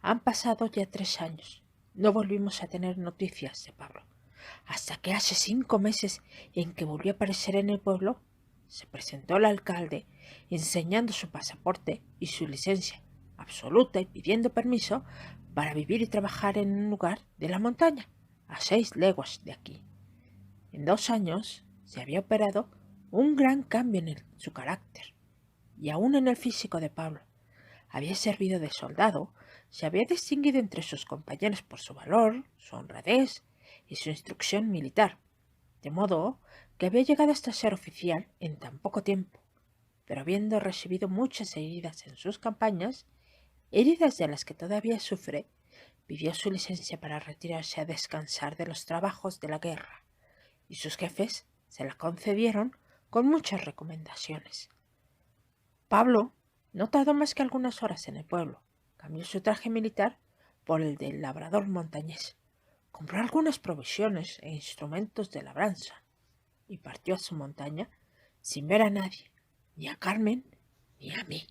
Han pasado ya 3 años. No volvimos a tener noticias de Pablo, hasta que hace 5 meses, en que volvió a aparecer en el pueblo, se presentó el alcalde enseñando su pasaporte y su licencia absoluta y pidiendo permiso para vivir y trabajar en un lugar de la montaña, a 6 leguas de aquí. En 2 años se había operado un gran cambio en su carácter y aún en el físico de Pablo. Había servido de soldado, se había distinguido entre sus compañeros por su valor, su honradez y su instrucción militar, de modo que había llegado hasta ser oficial en tan poco tiempo, pero habiendo recibido muchas heridas en sus campañas, heridas de las que todavía sufre, pidió su licencia para retirarse a descansar de los trabajos de la guerra, y sus jefes se la concedieron con muchas recomendaciones. Pablo no tardó más que algunas horas en el pueblo. Cambió su traje militar por el del labrador montañés, compró algunas provisiones e instrumentos de labranza y partió a su montaña sin ver a nadie, ni a Carmen ni a mí.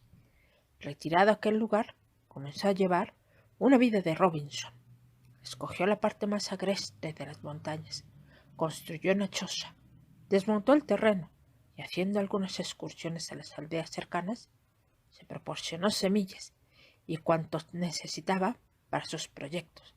Retirado a aquel lugar, comenzó a llevar una vida de Robinson. Escogió la parte más agreste de las montañas, construyó una choza, desmontó el terreno y, haciendo algunas excursiones a las aldeas cercanas, se proporcionó semillas y cuanto necesitaba para sus proyectos.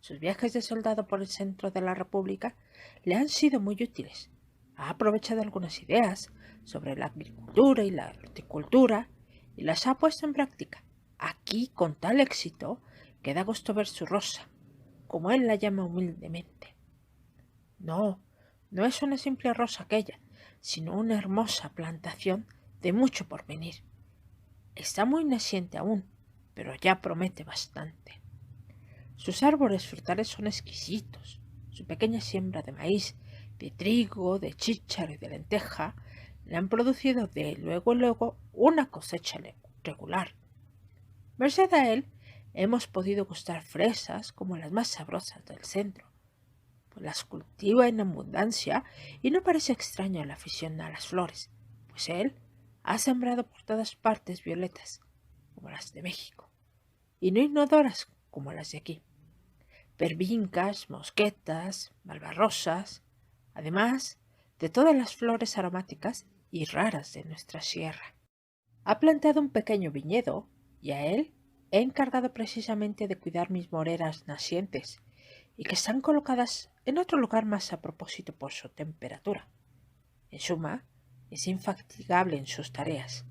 Sus viajes de soldado por el centro de la República le han sido muy útiles. Ha aprovechado algunas ideas sobre la agricultura y la horticultura y las ha puesto en práctica, aquí con tal éxito que da gusto ver su rosa, como él la llama humildemente. No, no es una simple rosa aquella, sino una hermosa plantación de mucho porvenir. Está muy naciente aún, pero ya promete bastante. Sus árboles frutales son exquisitos. Su pequeña siembra de maíz, de trigo, de chícharo y de lenteja le han producido de luego una cosecha regular. Merced a él, hemos podido gustar fresas como las más sabrosas del centro, pues las cultiva en abundancia y no parece extraño a la afición a las flores, pues él ha sembrado por todas partes violetas, como las de México, y no inodoras como las de aquí, pervincas, mosquetas, malvarrosas, además de todas las flores aromáticas y raras de nuestra sierra. Ha plantado un pequeño viñedo y a él he encargado precisamente de cuidar mis moreras nacientes y que están colocadas en otro lugar más a propósito por su temperatura. En suma, es infatigable en sus tareas.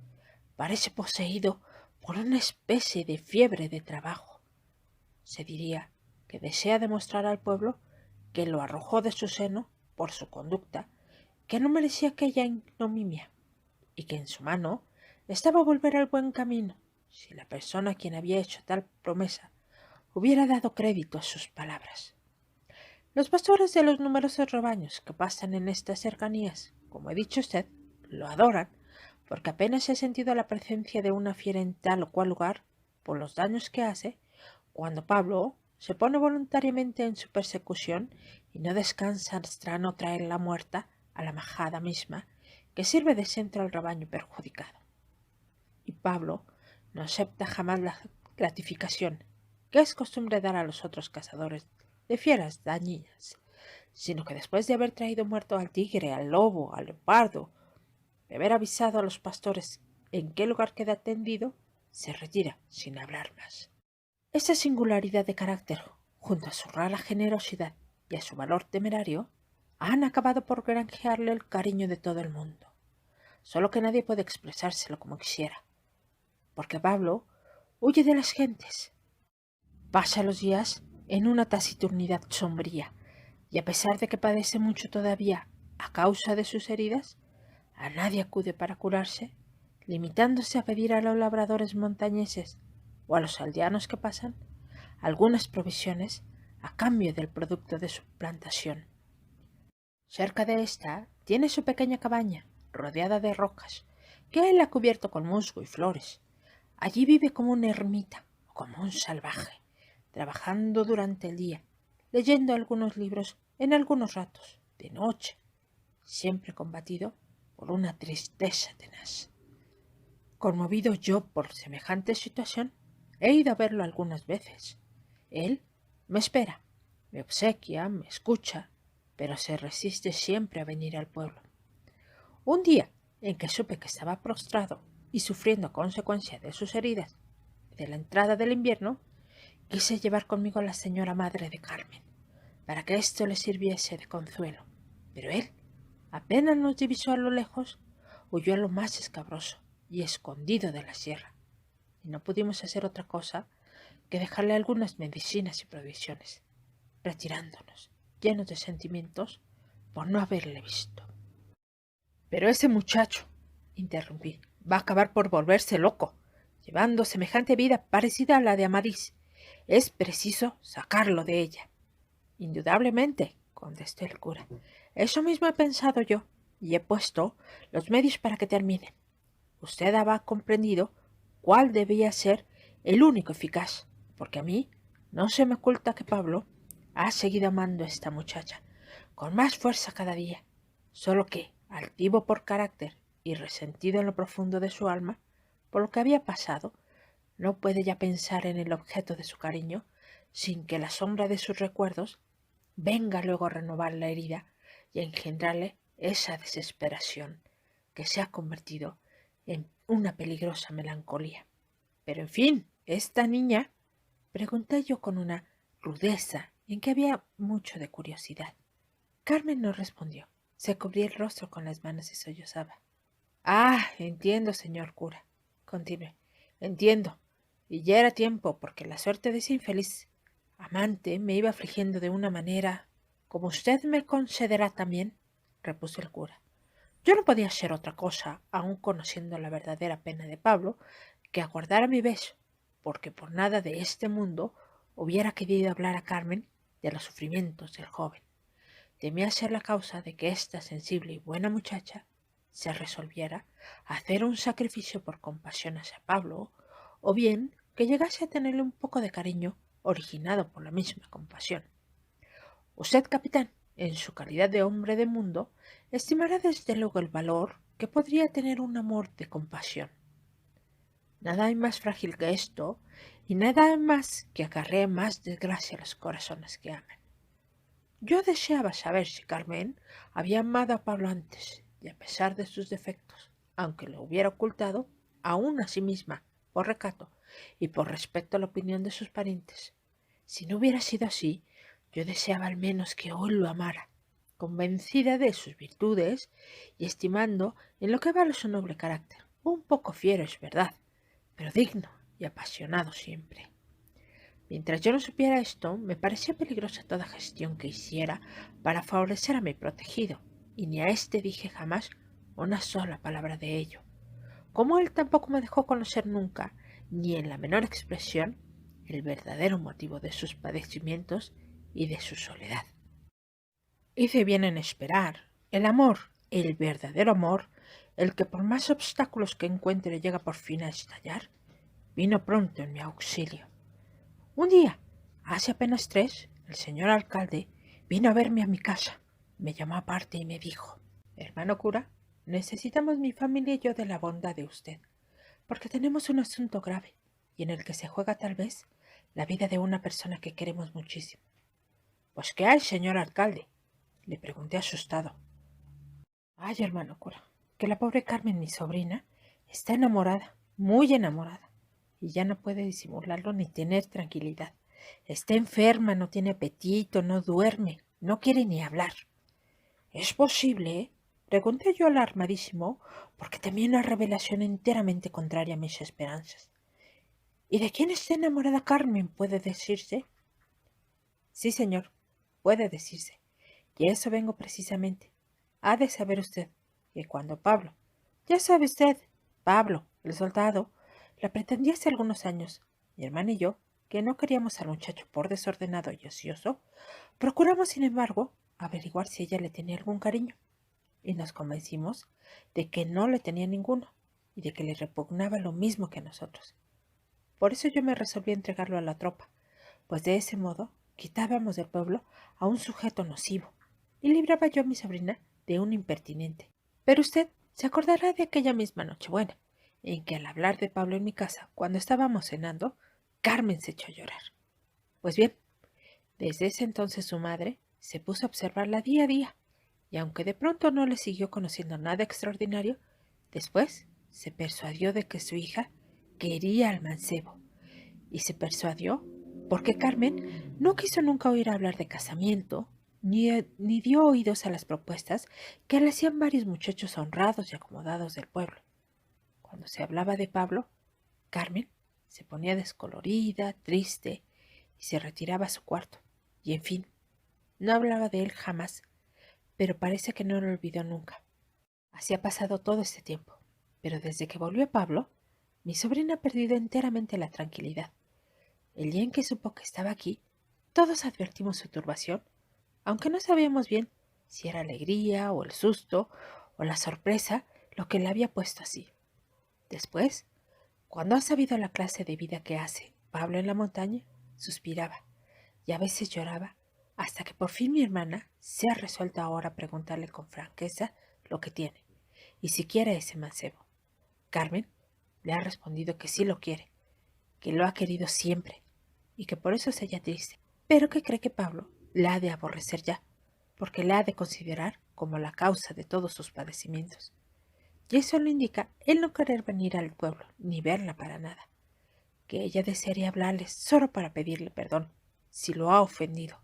Parece poseído por una especie de fiebre de trabajo. Se diría que desea demostrar al pueblo que lo arrojó de su seno por su conducta, que no merecía aquella ignominia, y que en su mano estaba volver al buen camino, si la persona a quien había hecho tal promesa hubiera dado crédito a sus palabras. Los pastores de los numerosos rebaños que pasan en estas cercanías, como he dicho usted, lo adoran, porque apenas he sentido la presencia de una fiera en tal o cual lugar, por los daños que hace, cuando Pablo se pone voluntariamente en su persecución y no descansa hasta no traer la muerta a la majada misma que sirve de centro al rebaño perjudicado. Y Pablo no acepta jamás la gratificación que es costumbre dar a los otros cazadores de fieras dañinas, sino que después de haber traído muerto al tigre, al lobo, al leopardo, de haber avisado a los pastores en qué lugar queda tendido, se retira sin hablar más. Esta singularidad de carácter, junto a su rara generosidad y a su valor temerario, han acabado por granjearle el cariño de todo el mundo, solo que nadie puede expresárselo como quisiera, porque Pablo huye de las gentes. Pasa los días en una taciturnidad sombría, y a pesar de que padece mucho todavía a causa de sus heridas, a nadie acude para curarse, limitándose a pedir a los labradores montañeses o a los aldeanos que pasan algunas provisiones a cambio del producto de su plantación. Cerca de esta tiene su pequeña cabaña, rodeada de rocas, que él ha cubierto con musgo y flores. Allí vive como una ermita o como un salvaje, trabajando durante el día, leyendo algunos libros en algunos ratos, de noche, siempre combatido por una tristeza tenaz. Conmovido yo por semejante situación, He ido a verlo algunas veces. Él me espera, me obsequia, me escucha, pero se resiste siempre a venir al pueblo. Un día en que supe que estaba prostrado y sufriendo a consecuencia de sus heridas de la entrada del invierno, quise llevar conmigo a la señora madre de Carmen, para que esto le sirviese de consuelo. Pero él, apenas nos divisó a lo lejos, huyó a lo más escabroso y escondido de la sierra, y no pudimos hacer otra cosa que dejarle algunas medicinas y provisiones, retirándonos, llenos de sentimientos, por no haberle visto. Pero ese muchacho, interrumpí, va a acabar por volverse loco, llevando semejante vida parecida a la de Amadís. Es preciso sacarlo de ella. Indudablemente, contestó el cura. Eso mismo he pensado yo, y he puesto los medios para que termine. Usted habrá comprendido cuál debía ser el único eficaz, porque a mí no se me oculta que Pablo ha seguido amando a esta muchacha, con más fuerza cada día, solo que, altivo por carácter y resentido en lo profundo de su alma, por lo que había pasado, no puede ya pensar en el objeto de su cariño sin que la sombra de sus recuerdos venga luego a renovar la herida y a engendrarle esa desesperación que se ha convertido en una peligrosa melancolía. Pero en fin, esta niña, pregunté yo con una rudeza en que había mucho de curiosidad. Carmen no respondió. Se cubría el rostro con las manos y sollozaba. Ah, entiendo, señor cura, continué. Entiendo. Y ya era tiempo, porque la suerte de ese infeliz amante me iba afligiendo de una manera, como usted me concederá también, repuso el cura. Yo no podía ser otra cosa, aun conociendo la verdadera pena de Pablo, que aguardar a mi beso, porque por nada de este mundo hubiera querido hablar a Carmen de los sufrimientos del joven. Temía ser la causa de que esta sensible y buena muchacha se resolviera a hacer un sacrificio por compasión hacia Pablo, o bien que llegase a tenerle un poco de cariño originado por la misma compasión. Usted, capitán, en su calidad de hombre de mundo, estimará desde luego el valor que podría tener un amor de compasión. Nada hay más frágil que esto, y nada hay más que acarree más desgracia a los corazones que aman. Yo deseaba saber si Carmen había amado a Pablo antes, y a pesar de sus defectos, aunque lo hubiera ocultado, aún a sí misma, por recato y por respeto a la opinión de sus parientes. Si no hubiera sido así, yo deseaba al menos que hoy lo amara, convencida de sus virtudes y estimando en lo que vale su noble carácter, un poco fiero es verdad, pero digno y apasionado siempre. Mientras yo no supiera esto, me parecía peligrosa toda gestión que hiciera para favorecer a mi protegido, y ni a éste dije jamás una sola palabra de ello. Como él tampoco me dejó conocer nunca, ni en la menor expresión, el verdadero motivo de sus padecimientos y de su soledad. Hice bien en esperar. El amor, el verdadero amor, el que por más obstáculos que encuentre llega por fin a estallar, vino pronto en mi auxilio. Un día, hace apenas 3, el señor alcalde vino a verme a mi casa. Me llamó aparte y me dijo: hermano cura, necesitamos mi familia y yo de la bondad de usted, porque tenemos un asunto grave y en el que se juega tal vez la vida de una persona que queremos muchísimo. Pues ¿qué hay, señor alcalde?, le pregunté asustado. Ay, hermano cura, que la pobre Carmen, mi sobrina, está enamorada, muy enamorada, y ya no puede disimularlo ni tener tranquilidad. Está enferma, no tiene apetito, no duerme, no quiere ni hablar. ¿Es posible?, pregunté yo alarmadísimo, porque temía una revelación enteramente contraria a mis esperanzas. ¿Y de quién está enamorada Carmen, puede decirse? Sí, señor, puede decirse, y a eso vengo precisamente. Ha de saber usted que cuando Pablo, ya sabe usted, Pablo, el soldado, la pretendía hace algunos años, mi hermana y yo, que no queríamos al muchacho por desordenado y ocioso, procuramos, sin embargo, averiguar si ella le tenía algún cariño, y nos convencimos de que no le tenía ninguno, y de que le repugnaba lo mismo que a nosotros. Por eso yo me resolví a entregarlo a la tropa, pues de ese modo quitábamos del pueblo a un sujeto nocivo, y libraba yo a mi sobrina de un impertinente. Pero usted se acordará de aquella misma Nochebuena, en que al hablar de Pablo en mi casa, cuando estábamos cenando, Carmen se echó a llorar. Pues bien, desde ese entonces su madre se puso a observarla día a día, y aunque de pronto no le siguió conociendo nada extraordinario, después se persuadió de que su hija quería al mancebo, y se persuadió porque Carmen no quiso nunca oír hablar de casamiento, ni dio oídos a las propuestas que le hacían varios muchachos honrados y acomodados del pueblo. Cuando se hablaba de Pablo, Carmen se ponía descolorida, triste, y se retiraba a su cuarto, y en fin, no hablaba de él jamás, pero parece que no lo olvidó nunca. Así ha pasado todo este tiempo, pero desde que volvió Pablo, mi sobrina ha perdido enteramente la tranquilidad. El día en que supo que estaba aquí, todos advertimos su turbación, aunque no sabíamos bien si era alegría o el susto o la sorpresa lo que la había puesto así. Después, cuando ha sabido la clase de vida que hace Pablo en la montaña, suspiraba y a veces lloraba, hasta que por fin mi hermana se ha resuelto ahora a preguntarle con franqueza lo que tiene y si quiere ese mancebo. Carmen le ha respondido que sí lo quiere, que lo ha querido siempre y que por eso es ella triste, pero que cree que Pablo la ha de aborrecer ya, porque la ha de considerar como la causa de todos sus padecimientos. Y eso le indica el no querer venir al pueblo ni verla para nada, que ella desearía hablarle solo para pedirle perdón si lo ha ofendido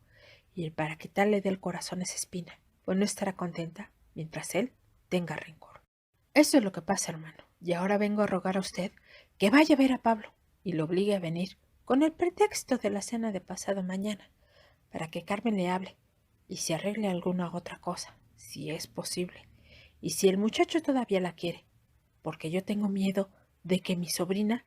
y para quitarle del corazón esa espina, pues no estará contenta mientras él tenga rencor. Eso es lo que pasa, hermano, y ahora vengo a rogar a usted que vaya a ver a Pablo y lo obligue a venir con el pretexto de la cena de pasado mañana, para que Carmen le hable y se arregle alguna otra cosa, si es posible, y si el muchacho todavía la quiere, porque yo tengo miedo de que mi sobrina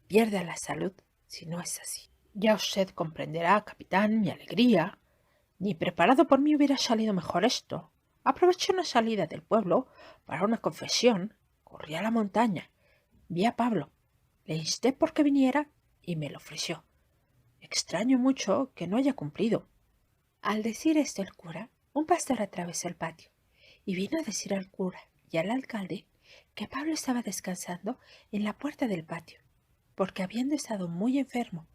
pierda la salud si no es así. Ya usted comprenderá, capitán, mi alegría. Ni preparado por mí hubiera salido mejor esto. Aproveché una salida del pueblo para una confesión, corrí a la montaña, vi a Pablo, le insté por que viniera y me lo ofreció. Extraño mucho que no haya cumplido. Al decir esto el cura, un pastor atravesó el patio y vino a decir al cura y al alcalde que Pablo estaba descansando en la puerta del patio, porque habiendo estado muy enfermo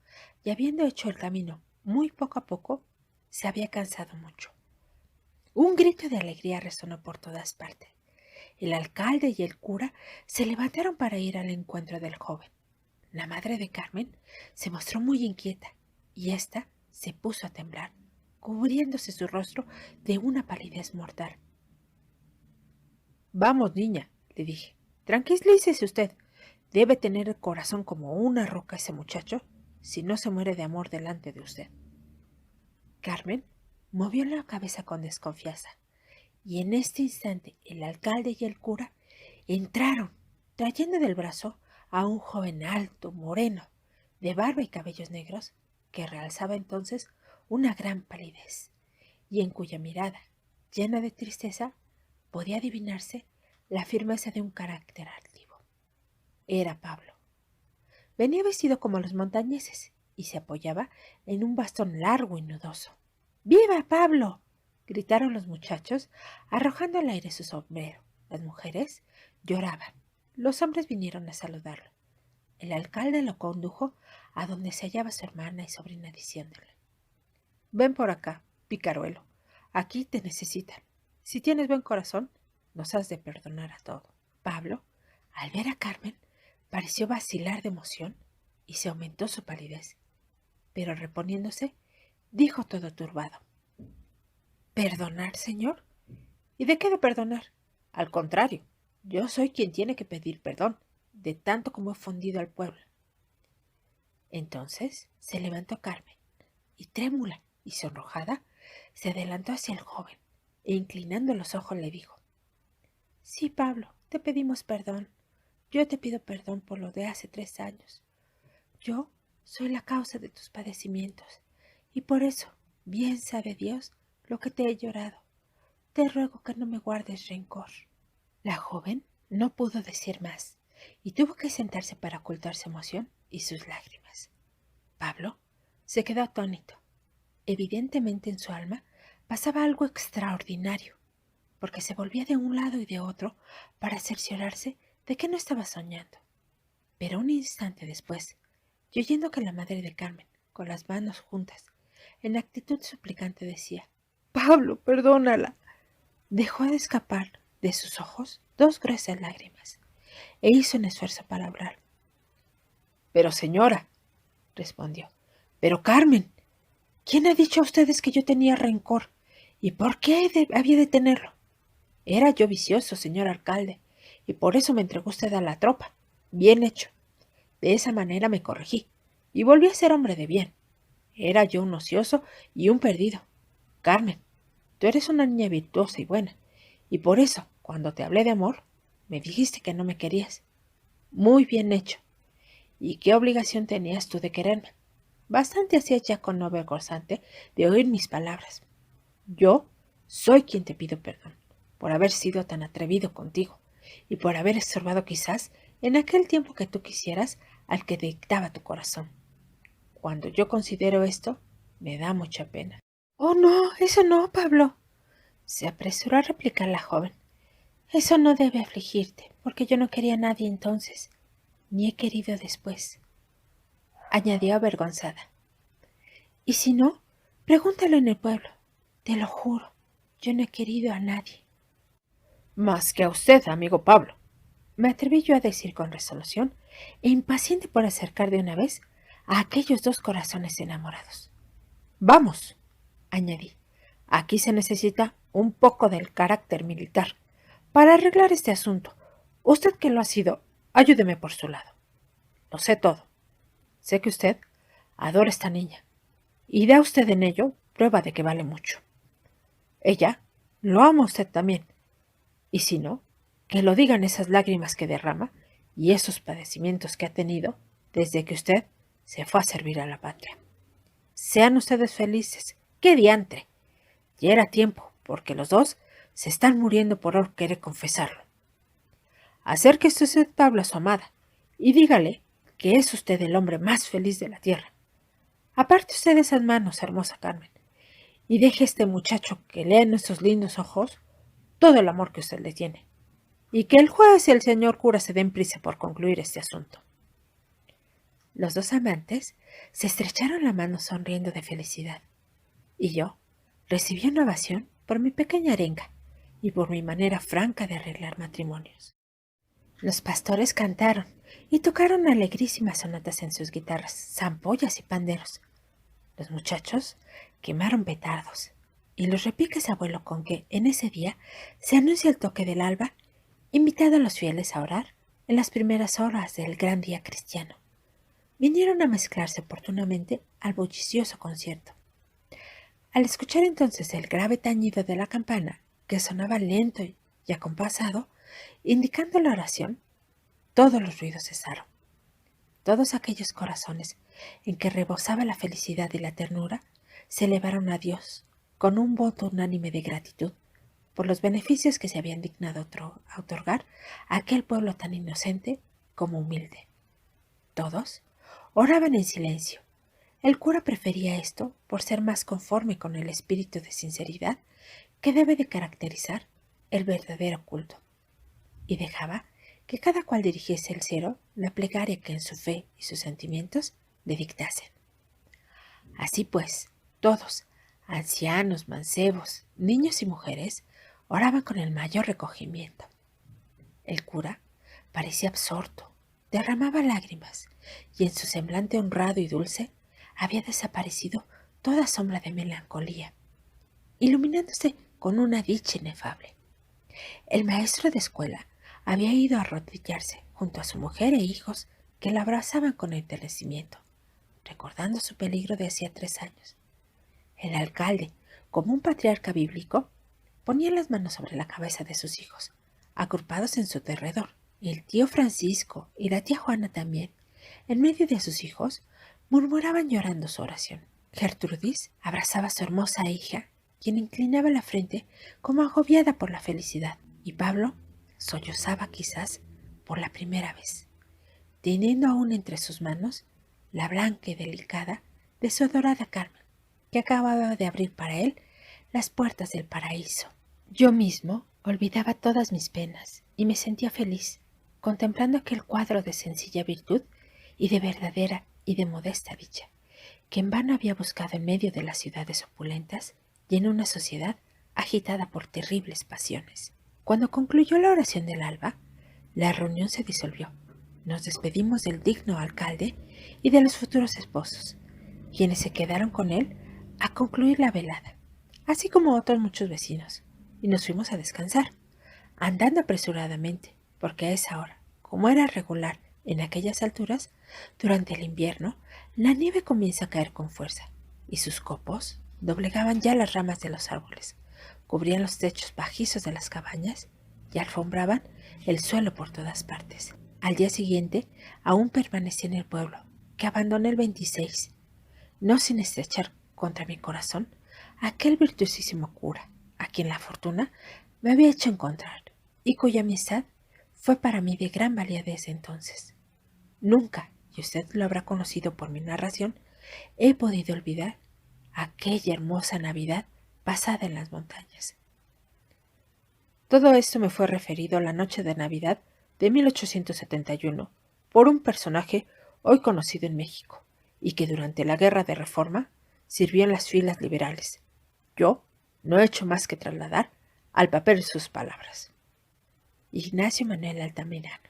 y habiendo hecho el camino muy poco a poco, se había cansado mucho. Un grito de alegría resonó por todas partes. El alcalde y el cura se levantaron para ir al encuentro del joven. La madre de Carmen se mostró muy inquieta y ésta se puso a temblar, cubriéndose su rostro de una palidez mortal. Vamos, niña, le dije, tranquilícese usted. Debe tener el corazón como una roca ese muchacho, si no se muere de amor delante de usted. Carmen movió la cabeza con desconfianza, y en este instante el alcalde y el cura entraron, trayendo del brazo a un joven alto, moreno, de barba y cabellos negros, que realzaba entonces una gran palidez, y en cuya mirada, llena de tristeza, podía adivinarse la firmeza de un carácter altivo. Era Pablo. Venía vestido como los montañeses y se apoyaba en un bastón largo y nudoso. ¡Viva Pablo! Gritaron los muchachos, arrojando al aire su sombrero. Las mujeres lloraban. Los hombres vinieron a saludarlo. El alcalde lo condujo a donde se hallaba su hermana y sobrina, diciéndole: Ven por acá, picaruelo. Aquí te necesitan. Si tienes buen corazón, nos has de perdonar a todo. Pablo, al ver a Carmen, pareció vacilar de emoción y se aumentó su palidez, pero reponiéndose, dijo todo turbado: ¿Perdonar, señor? ¿Y de qué de perdonar? Al contrario, yo soy quien tiene que pedir perdón, de tanto como he ofendido al pueblo. Entonces se levantó Carmen, y trémula y sonrojada, se adelantó hacia el joven, e inclinando los ojos le dijo: Sí, Pablo, te pedimos perdón. Yo te pido perdón por lo de hace 3 años. Yo soy la causa de tus padecimientos, y por eso, bien sabe Dios lo que te he llorado. Te ruego que no me guardes rencor. La joven no pudo decir más, y tuvo que sentarse para ocultar su emoción y sus lágrimas. Pablo se quedó atónito. Evidentemente en su alma pasaba algo extraordinario, porque se volvía de un lado y de otro para cerciorarse de que no estaba soñando. Pero un instante después, y oyendo que la madre de Carmen, con las manos juntas, en actitud suplicante decía: «Pablo, perdónala», dejó de escapar de sus ojos 2 gruesas lágrimas e hizo un esfuerzo para hablar. «Pero señora», respondió, «pero Carmen, ¿quién ha dicho a ustedes que yo tenía rencor? ¿Y por qué había de tenerlo? Era yo vicioso, señor alcalde, y por eso me entregó usted a la tropa. Bien hecho. De esa manera me corregí, y volví a ser hombre de bien. Era yo un ocioso y un perdido. Carmen, tú eres una niña virtuosa y buena, y por eso, cuando te hablé de amor, me dijiste que no me querías. Muy bien hecho. ¿Y qué obligación tenías tú de quererme? Bastante hacías ya con no avergonzarte de oír mis palabras. Yo soy quien te pido perdón por haber sido tan atrevido contigo y por haber estorbado quizás en aquel tiempo que tú quisieras al que dictaba tu corazón. Cuando yo considero esto, me da mucha pena». «Oh, no, eso no, Pablo», se apresuró a replicar la joven. «Eso no debe afligirte, porque yo no quería a nadie entonces, ni he querido después», añadió avergonzada. «Y si no, pregúntalo en el pueblo. Te lo juro, yo no he querido a nadie». «Más que a usted, amigo Pablo», me atreví yo a decir con resolución, e impaciente por acercar de una vez a aquellos 2 corazones enamorados. «Vamos», añadí, «aquí se necesita un poco del carácter militar para arreglar este asunto. Usted que lo ha sido, ayúdeme por su lado. Lo sé todo. Sé que usted adora a esta niña, y da usted en ello prueba de que vale mucho. Ella lo ama a usted también, y si no, que lo digan esas lágrimas que derrama y esos padecimientos que ha tenido desde que usted se fue a servir a la patria. Sean ustedes felices. ¡Qué diantre! Ya era tiempo, porque los 2 se están muriendo por no querer confesarlo. Acérquese usted, Pablo, a su amada, y dígale que es usted el hombre más feliz de la tierra. Aparte usted de esas manos, hermosa Carmen, y deje a este muchacho que lea en esos lindos ojos todo el amor que usted le tiene, y que el juez y el señor cura se den prisa por concluir este asunto». Los 2 amantes se estrecharon la mano sonriendo de felicidad, y yo recibí una ovación por mi pequeña arenga y por mi manera franca de arreglar matrimonios. Los pastores cantaron y tocaron alegrísimas sonatas en sus guitarras, zampollas y panderos. Los muchachos quemaron petardos, y los repiques abuelo con que en ese día se anuncia el toque del alba, invitado a los fieles a orar en las primeras horas del gran día cristiano, vinieron a mezclarse oportunamente al bullicioso concierto. Al escuchar entonces el grave tañido de la campana, que sonaba lento y acompasado, indicando la oración, todos los ruidos cesaron. Todos aquellos corazones en que rebosaba la felicidad y la ternura se elevaron a Dios con un voto unánime de gratitud por los beneficios que se habían dignado a otorgar a aquel pueblo tan inocente como humilde. Todos oraban en silencio. El cura prefería esto por ser más conforme con el espíritu de sinceridad que debe de caracterizar el verdadero culto, y dejaba que cada cual dirigiese al cielo la plegaria que en su fe y sus sentimientos le dictasen. Así pues, todos, ancianos, mancebos, niños y mujeres, oraban con el mayor recogimiento. El cura parecía absorto, derramaba lágrimas, y en su semblante honrado y dulce había desaparecido toda sombra de melancolía, iluminándose con una dicha inefable. El maestro de escuela había ido a arrodillarse junto a su mujer e hijos, que la abrazaban con enternecimiento, recordando su peligro de hacía 3 años. El alcalde, como un patriarca bíblico, ponía las manos sobre la cabeza de sus hijos, agrupados en su derredor. El tío Francisco y la tía Juana también, en medio de sus hijos, murmuraban llorando su oración. Gertrudis abrazaba a su hermosa hija, quien inclinaba la frente como agobiada por la felicidad, y Pablo sollozaba quizás por la primera vez, teniendo aún entre sus manos la blanca y delicada de su adorada Carmen, que acababa de abrir para él las puertas del paraíso. Yo mismo olvidaba todas mis penas y me sentía feliz, contemplando aquel cuadro de sencilla virtud y de verdadera y de modesta dicha, que en vano había buscado en medio de las ciudades opulentas y en una sociedad agitada por terribles pasiones. Cuando concluyó la oración del alba, la reunión se disolvió. Nos despedimos del digno alcalde y de los futuros esposos, quienes se quedaron con él a concluir la velada, así como otros muchos vecinos, y nos fuimos a descansar, andando apresuradamente, porque a esa hora, como era regular en aquellas alturas, durante el invierno, la nieve comienza a caer con fuerza, y sus copos doblegaban ya las ramas de los árboles, cubrían los techos bajizos de las cabañas y alfombraban el suelo por todas partes. Al día siguiente aún permanecí en el pueblo, que abandoné el 26, no sin estrechar contra mi corazón aquel virtuosísimo cura, a quien la fortuna me había hecho encontrar, y cuya amistad fue para mí de gran valía desde entonces. Nunca, y usted lo habrá conocido por mi narración, he podido olvidar aquella hermosa Navidad pasada en las montañas. Todo esto me fue referido la noche de Navidad de 1871 por un personaje hoy conocido en México y que durante la Guerra de Reforma sirvió en las filas liberales. Yo no he hecho más que trasladar al papel sus palabras. Ignacio Manuel Altamirano.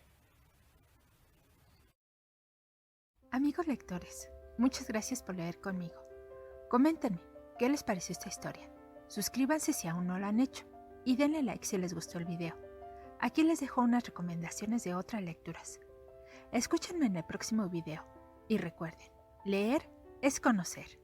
Amigos lectores, muchas gracias por leer conmigo. Coméntenme qué les pareció esta historia. Suscríbanse si aún no lo han hecho y denle like si les gustó el video. Aquí les dejo unas recomendaciones de otras lecturas. Escúchenme en el próximo video y recuerden, leer es conocer.